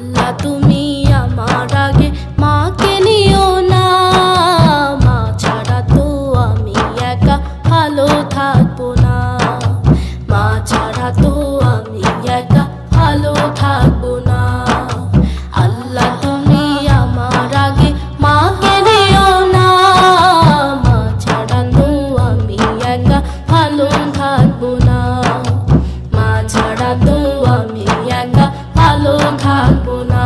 আল্লাহ তুমি আমার আগে মাকে নিও না, মা ছাড়া তো আমি একা ভালো থাকবো না, মা ছাড়া তো আমি একা ভালো থাকবো না। আল্লাহ তুমি আমার আগে মাকে নিও না, মা ছাড়া তো আমি একা ভালো থাকবো না, মা ছাড়া তো আমি একা ভালো থাকবো না।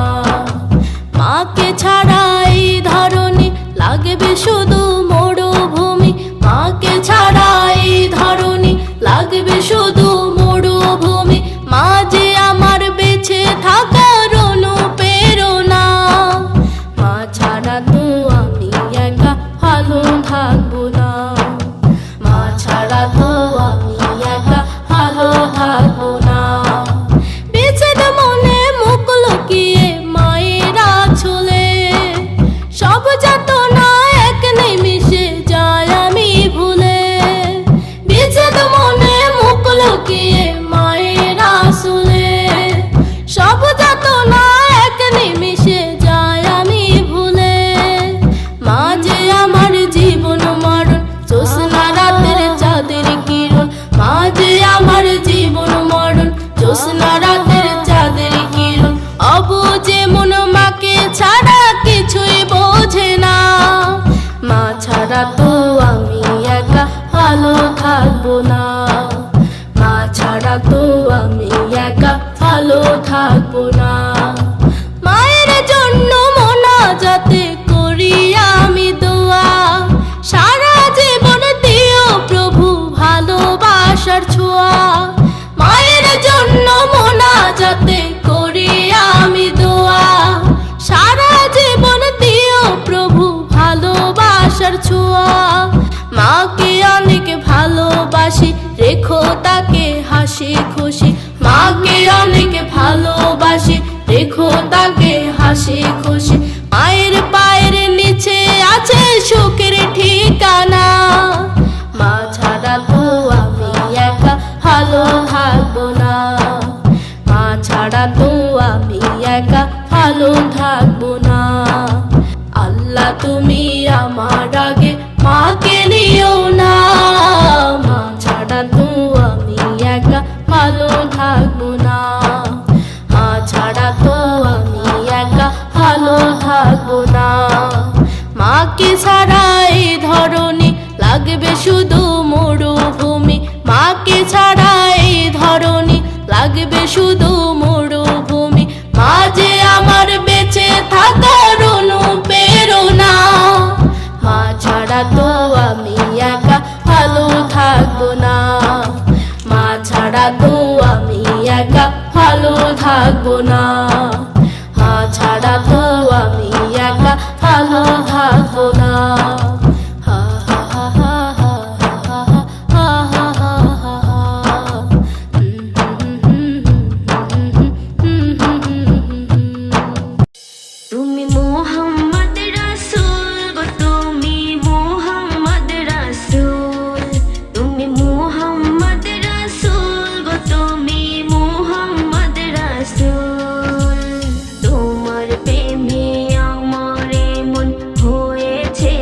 মাকে ছাড়া এই ধরনী লাগবে শুধু মরুভূমি, মাকে ছাড়া এই ধরনী লাগবে শুধু মরুভূমি। মা যে আমার বেঁচে থাকার অনুপ্রেরণা, মা ছাড়া তো আমি একা ভালো থাকবো না, মা ছাড়া তো আমি একা ভালো থাকবো না। বিচ্ছেদ মনে মুখ লুকিয়ে মায়েরা ছুলে, সব যাতনা এক নিমিষে যায় আমি ভুলে। বিচ্ছেদ মনে মুখ লুকিয়ে মায়েরা ছুলে, সব যাতনা এক নিমিষে যায় আমি ভুলে। মা যে আমার জীবন মরণ, জ্যোৎস্না রাতের চাঁদের কিরণ, মা যে আমার জীবন মরণ, জ্যোৎস্না রাতের চাঁদের কিরণ। অবুঝে মন মাকে ছাড়া কিছুই বোঝে না, মা ছাড়া তো আমি একা ভালো থাকবো না, মা ছাড়া তো আমি একা ভালো থাকবো না। মায়ের জন্য মোনাজাতে করি আমি দোয়া, সারা জীবন দিও প্রভু ভালোবাসার ছোঁয়া। মায়ের জন্য মোনাজাতে করি আমি দোয়া, সারা জীবন দিও প্রভু ভালোবাসার ছোঁয়া। মাকে অনেক ভালোবাসি, রেখো তাকে হাসি খুশি, মাকে অনেক ভালোবাসি, রেখো তাকে হাসি খুশি। মায়ের পায়ের নিচে আছে সুখের ঠিকানা, মা ছাড়া তো আমি একা ভালো থাকবো না, মা ছাড়া তো আমি একা ভালো থাকবো না। আল্লাহ তুমি আমার আগে মাকে নিও না, মা ছাড়া তো আমি একা ভালো থাকবো না, মা ছাড়া তো আমি একা ভালো থাকবো না। মাকে ছাড়া এই ধরনী লাগবে শুধু মরুভূমি, মাকে ছাড়া এই ধরনী লাগবে শুধু মরুভূমি। মা যে আমার বেঁচে থাকার অনুপ্রেরণা, মা ছাড়া তো আমি একা ভালো থাকবো না, মা ছাড়া তো আমি একা ভালো থাকবো না, মা ছাড়া তো আমি একা ভালো থাকবো না। হা হা হা হা হা হা হা হা হা হা। তুমি মুহাম্মদ রাসূল গো, তুমি মুহাম্মদ রাসূল, তুমি মুহাম্মদ রাসূল গো, তুমি মুহাম্মদ রাসূল। তোমার প্রেমে আমার মন হয়েছে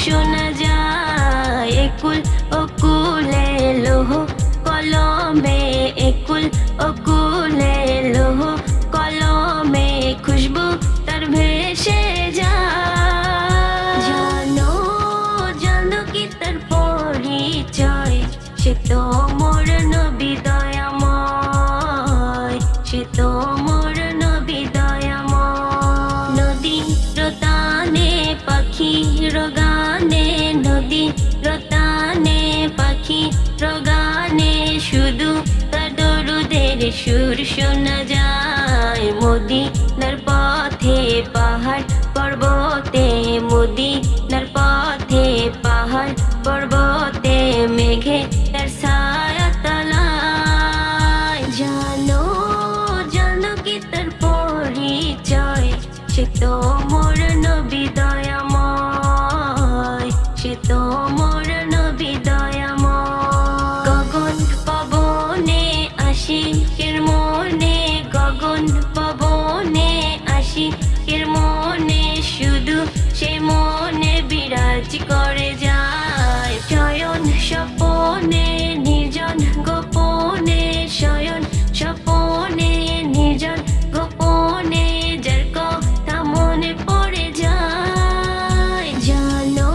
শোনা যায় একুল ওকুলে লোহ কলমে একুল ওকুলে লোহ কলমে খুশবু তার ভেসে যায় জানো জানো কি তার পরিচয় সে তো মোর নবী দয়াময় সে তো মোর নবী দয়াময় নদী রতানে পাখি রগানে নদী রতানে পাখি রগানে শুধু তার দরুদের সুর শোনা যায় মদিনার পথে পাহাড় পর্বতে মদিনার পথে পাহাড় পর্বতে মেঘে তার ছায়া তলায় জানো জানো কি তার পরিচয় সে তো মোর নবী দয়াময় সে তো মোর নবী দয়াময় গগন পবনে আশিকের মনে গগন পবনে আশিকের মনে শুধু সে মনে বিরাজ করে যায় শয়ন স্বপনে নির্জন গোপনে শয়ন স্বপনে নির্জন গোপনে যার কথা মনে পড়ে যায় জানো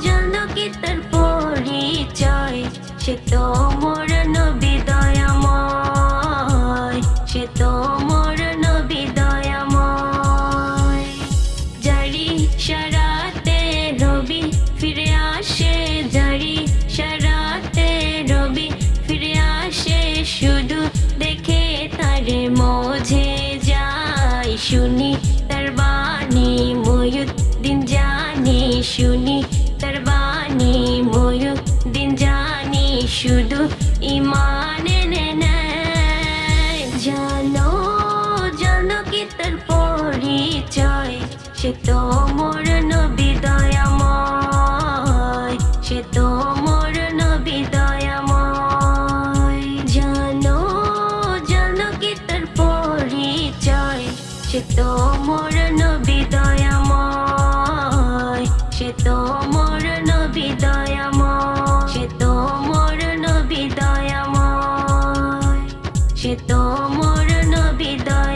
জানো কি তার পরিচয় সে তো মোর নবী দয়াময় সে তো মোর নবী দয়াময় জারি সারাতে রবি ফিরে আসে জারি সারাতে রবি ফিরে আসে শুধু দেখে তারে মজে যাই শুনি তার বাণী ময়ূরদিন জানি শুনি তার বাণী ময়ূরদিন জানি শুধু ইমান এনে নেয় জানো জানো কি তার পরিচয় সে তো মোর নবী দয়াময় সে তো মোর নবী দয়াময় জানো জানো কি তার পরিচয় সে তো মোর নবী দয়াময় সে তো মোর নবী দয়াময় সে তো মোর নবী দয়াময় সে তো মোর নবী দয়াময়